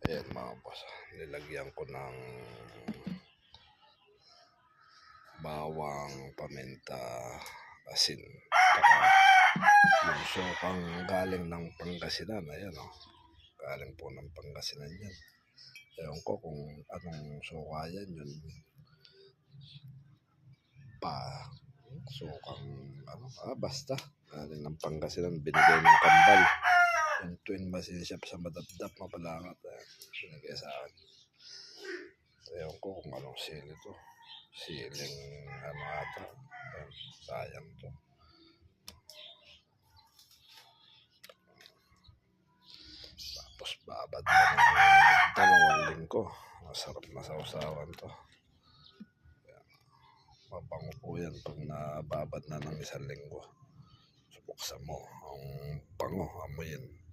Ayan mga boss, nilagyan ko ng bawang, paminta, asin, saka yung sukang galing ng Pangasinan. Ayan o, galing po ng Pangasinan yan. Ewan ko kung anong suka yan, yun pa sukang basta galing ng Pangasinan, binigay ng kambal yung twin masishap sa madapdap mapalangat. Binigay sa akin. Ewan ko kung anong sili to, siling ata. Sayang to. Tapos babad na ng 2 linggo. Masarap na sausawan to. Mabango po yan pag nababad na ng 1 linggo. Subuksan mo ang bango, amoyin.